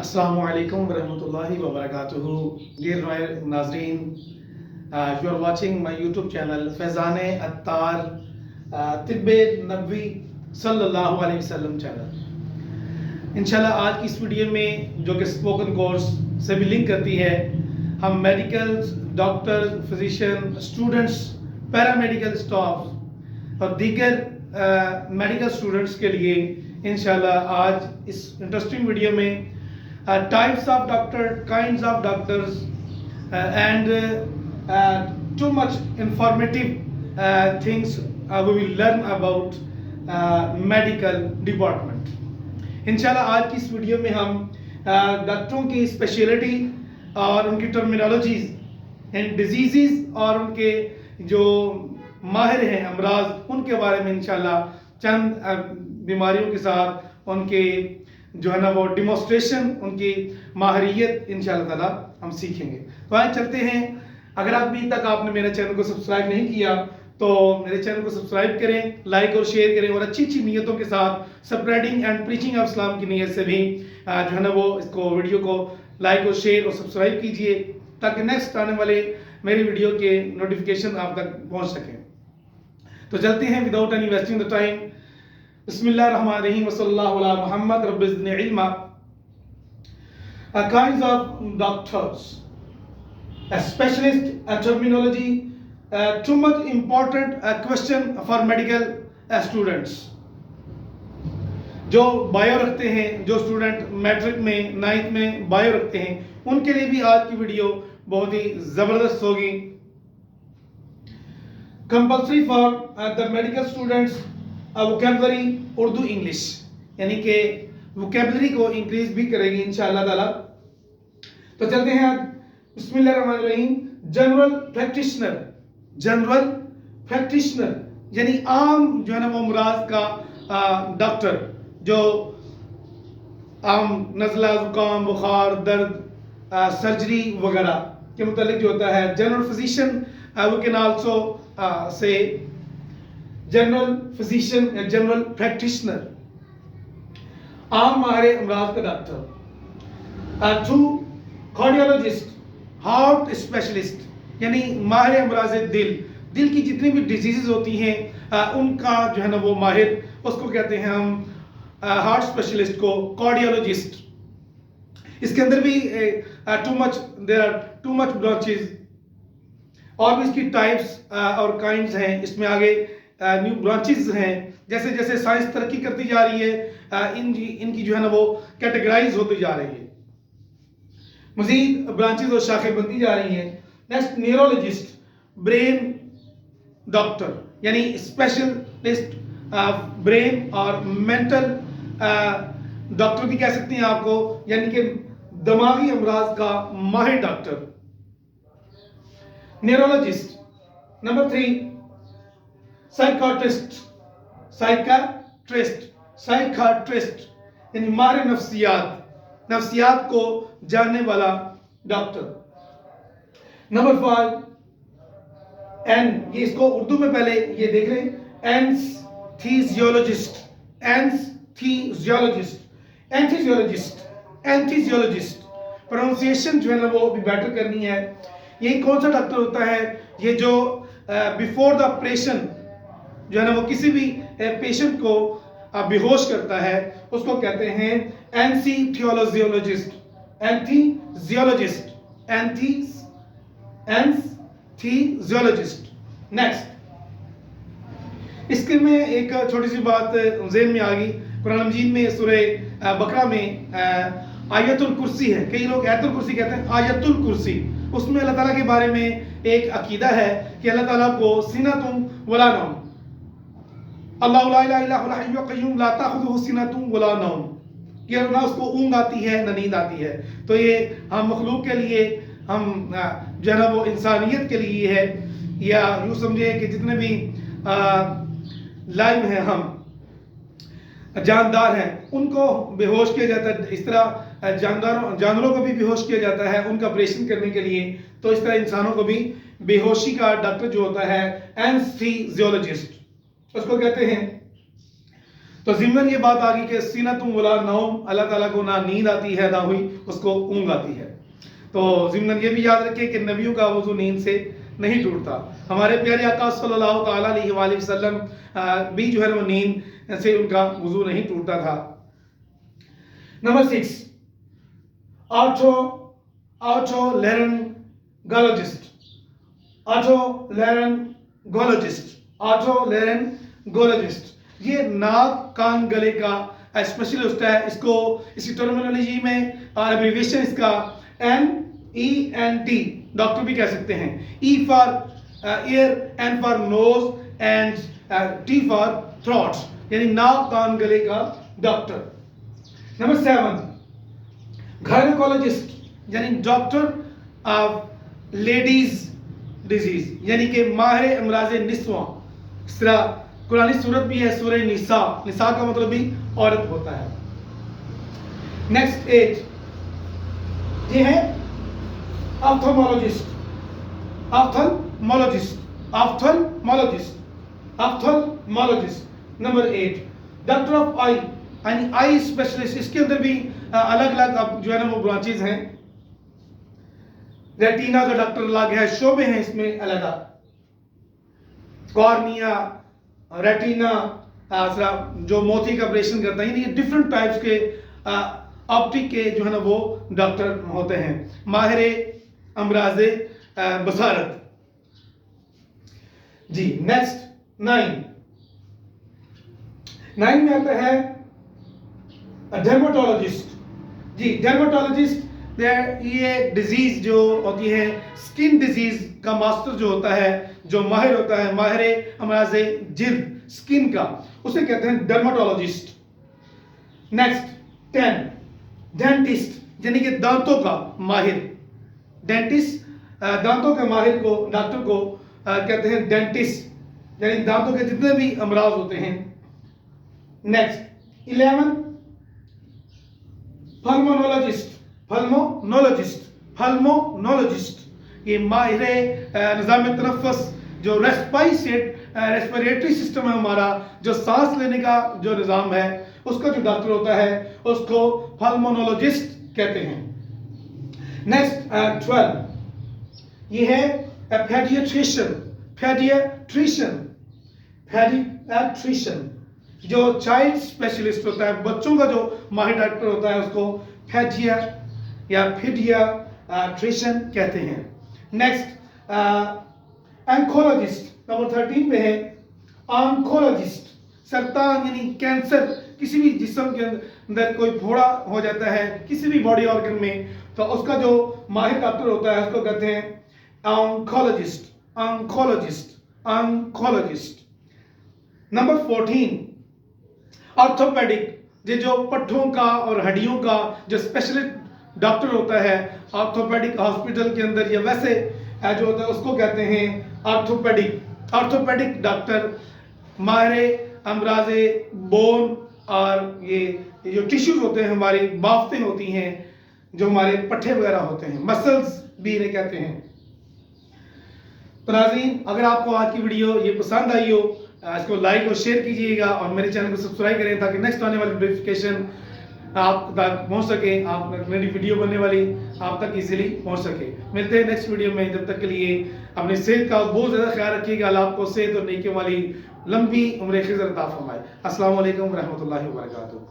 अस्सलामु अलैकुम वरहमतुल्लाहि वबरकातुहू। डियर रॉयल नाज़रीन, you are watching my YouTube channel फैज़ाने अत्तार तिब्बे-नबवी सल्लल्लाहु अलैहि वसल्लम चैनल। इंशाल्लाह आज की इस वीडियो में जो कि स्पोकन कोर्स से भी लिंक करती है, हम medical doctor, physician, students, paramedical staff और दीगर मेडिकल स्टूडेंट्स के लिए इंशाल्लाह आज इस इंटरेस्टिंग वीडियो में types of doctor, kinds of doctors, and too much informative things we will learn about medical department. इंशाल्लाह आज की इस वीडियो में हम डॉक्टरों की स्पेशलिटी और उनकी टर्मिनोलॉजीज एंड डिजीज़ और उनके जो माहिर हैं अमराज, उनके बारे में इंशाल्लाह चंद बीमारियों के साथ उनके जो है ना वो डिमॉन्स्ट्रेशन, उनकी माहिरियत इंशाल्लाह ताला हम सीखेंगे। तो आइए चलते हैं। अगर अभी तक आपने मेरे चैनल को सब्सक्राइब नहीं किया तो मेरे चैनल को सब्सक्राइब करें, लाइक और शेयर करें और अच्छी अच्छी नीयतों के साथ spreading and preaching of Islam की नीयत से भी जो है ना वो इसको वीडियो को लाइक और शेयर और सब्सक्राइब कीजिए ताकि नेक्स्ट आने वाले मेरी वीडियो के नोटिफिकेशन आप तक पहुँच सकें। तो चलते हैं without any wasting the time. बिस्मिल्लाहिर्रहमानिर्रहीम व सल्लल्लाहु अला Muhammad rabbi ज़िदनी इल्मा। Kinds of doctors, a specialist, a terminology, too much important question for medical students। जो बायो रखते हैं, जो स्टूडेंट मैट्रिक में 9th में बायो रखते हैं, उनके लिए भी आज की वीडियो बहुत ही ज़बरदस्त होगी। Compulsory for the medical students vocabulary Urdu English, यानी कि वोकैबुलरी को इंक्रीज भी करेगी इंशाअल्लाह ताला। तो चलते हैं आज। बिस्मिल्लाहिर्रहमानिर्रहीम। जनरल प्रैक्टिशनर, जनरल प्रैक्टिशनर यानी आम जो है ना वो मुराद का डॉक्टर, जो आम नज़ला, जुकाम, बुखार, दर्द, सर्जरी वगैरह के मुतालिक जो होता है। General physician we can also say general physician या जनरल प्रैक्टिशनर, आम माहिर अमराज का doctor. Two cardiologist, heart specialist यानी माहिर अमराज दिल, दिल की जितनी भी डिजीज़ होती हैं उनका जो है ना वो माहिर, उसको कहते हैं हम हार्ट स्पेशलिस्ट को कार्डियोलॉजिस्ट। इसके अंदर भी there are too much branches और भी इसकी टाइप्स और काइंड्स हैं। इसमें आगे न्यू ब्रांचेस हैं। जैसे जैसे साइंस तरक्की करती जा रही है इनकी जो है ना वो कैटेगराइज होती जा रही है, मजीद ब्रांचेस और शाखें बनती जा रही हैं। नेक्स्ट न्यूरोलॉजिस्ट, ब्रेन डॉक्टर यानी स्पेशलिस्ट ब्रेन और मेंटल डॉक्टर भी कह सकते हैं आपको, यानी कि दिमागी अमराज का माहिर doctor neurologist. Number 3 psychiatrist, psychiatrist, psychiatrist यानी माहिर नफ्सियात, नफ्सियात को जानने वाला डॉक्टर। नंबर 5 एन, ये इसको उर्दू में पहले ये देख रहे हैं, एनेस्थीसियोलॉजिस्ट, एनेस्थीसियोलॉजिस्ट, एंथीसियोलॉजिस्ट, एंथीसियोलॉजिस्ट। प्रोनाउंसिएशन जो है ना वो भी बेटर करनी है। ये कौन सा डॉक्टर होता है? ये जो बिफोर द ऑपरेशन जो है ना वो किसी भी पेशेंट को बेहोश करता है, उसको कहते हैं एनेस्थीसियोलॉजिस्ट, एंथीसियोलॉजिस्ट, एनेस्थीसियोलॉजिस्ट। नेक्स्ट, इसके में एक छोटी सी बात ज़हन में आ गई। कुरान मजीद में सूरह बकरा में आयतुल कुर्सी है, कई लोग आयतुल कुर्सी कहते हैं, आयतुल कुर्सी। उसमें अल्लाह ताला के बारे में एक अकीदा है कि अल्लाह ताला को सिनतुन वला नौम, अल्लाहु ला इलाहा इल्ला हुवल हय्युल क़य्यूम ला ताख़ुज़ुहु सिनतुन वला नौम, कि ना उसको ऊँघ आती है ना नींद आती है। तो ये हम मखलूक के लिए, हम जो है ना वो इंसानियत के लिए है, या यूँ समझे कि जितने भी लाइव हैं, हम जानदार हैं, उनको बेहोश किया जाता है। इस तरह जानवरों को भी बेहोश किया जाता है उनका ऑपरेशन करने के लिए। तो इस तरह इंसानों को भी बेहोशी का डॉक्टर जो होता है एनेस्थीसियोलॉजिस्ट, उसको कहते हैं। तो ज़िम्मन ये बात आ गई कि सीनतुम वला नौम, अल्लाह ताला को ना नींद आती है ना हुई उसको ऊँघ आती है। तो ज़िम्मन ये भी याद रखें कि नबियों का वज़ू नींद से नहीं टूटता। हमारे प्यारे आका सल्लल्लाहु ताला अलैहि वसल्लम भी जो है वो नींद से उनका वज़ू नहीं टूटता था। नंबर 6, ऑटोलैरिंगोलॉजिस्ट। ऑटोलैरिंगोलॉजिस्ट ये नाक कान गले का स्पेशलिस्ट है। इसकी टर्मिनोलॉजी में एब्रिविएशन इसका NENT डॉक्टर भी कह सकते हैं। E for year, N for knows and T for throat, यानी नाक कान गले का डॉक्टर। नंबर 7, गायनेकोलॉजिस्ट यानी डॉक्टर ऑफ लेडीज डिजीज, यानी कि माहिर अमराज निस्वा। इस तरह कुरानी सूरत भी है सूरह निसा, निसा का मतलब भी औरत होता है। नेक्स्ट 8 ये है ऑप्थेल्मोलॉजिस्ट। नंबर 8 डॉक्टर ऑफ आई यानी आई स्पेशलिस्ट। इसके अंदर भी अलग अलग जो है ना वो ब्रांचेज हैं। रेटिना का डॉक्टर अलग है, शोबे हैं इसमें अलग अलग। कॉर्निया, रेटिना, जो मोती का ऑपरेशन करता है, यानी डिफरेंट टाइप्स के ऑप्टिक के जो है ना वो डॉक्टर होते हैं। माहिर अमराज बसारत जी। नेक्स्ट 9 में आता है डर्मेटोलॉजिस्ट जी। डर्मेटोलॉजिस्ट ये डिजीज जो होती है स्किन डिजीज का मास्टर जो होता है, जो माहिर होता है, माहिर अमराज जिल्द स्किन का, उसे कहते हैं डर्मेटोलॉजिस्ट। नेक्स्ट 10 डेंटिस्ट यानी कि दांतों का माहिर। डेंटिस्ट दांतों के माहिर को, डॉक्टर को कहते हैं डेंटिस्ट, यानी दांतों के जितने भी अमराज होते हैं। नेक्स्ट 11 पल्मोनोलॉजिस्ट ये माहिर निज़ाम तनफ़्फ़ुस, जो रेस्पिरेटरी सिस्टम है हमारा, जो सांस लेने का जो निज़ाम है, उसका जो डॉक्टर होता है उसको पल्मोनोलॉजिस्ट कहते हैं। नेक्स्ट 12 ये है पेडियाट्रिशियन, जो चाइल्ड स्पेशलिस्ट होता है, बच्चों का जो माहिर डॉक्टर होता है उसको पेडियाट्रिशियन कहते हैं। नेक्स्ट ऑन्कोलॉजिस्ट नंबर 13 पे है ऑन्कोलॉजिस्ट। सरतान यानी कैंसर, किसी भी जिस्म के अंदर कोई फोड़ा हो जाता है किसी भी बॉडी ऑर्गन में, तो उसका जो माहिर डॉक्टर होता है उसको कहते हैं ऑन्कोलॉजिस्ट। नंबर 14 ऑर्थोपेडिक, ये जो पट्ठों का और हड्डियों का जो स्पेशलिस्ट डॉक्टर होता है ऑर्थोपेडिक हॉस्पिटल के अंदर, या वैसे जो होता है उसको कहते हैं ऑर्थोपेडिक डॉक्टर। माहिर अमराजे बोन और ये जो टिश्यूज होते हैं, हमारी बाफ्तें होती हैं, जो हमारे पट्ठे वगैरह होते हैं, मसल्स भी इन्हें कहते हैं। तो नाज़रीन, अगर आपको आज की वीडियो ये पसंद आई हो, इसको लाइक और शेयर कीजिएगा और मेरे चैनल को सब्सक्राइब करें ताकि नेक्स्ट आने वाली नोटिफिकेशन आप तक पहुंच सके, आप मेरी वीडियो बनने वाली आप तक इजीली पहुंच सके। मिलते हैं नेक्स्ट वीडियो में, जब तक के लिए अपनी सेहत का बहुत ज़्यादा ख्याल रखिएगा। अल्लाह आपको सेहत और नेकी वाली लंबी उम्र खिज़र अता फरमाए। अस्सलाम वालेकुम रहमतुल्लाहि व बरकातुहू।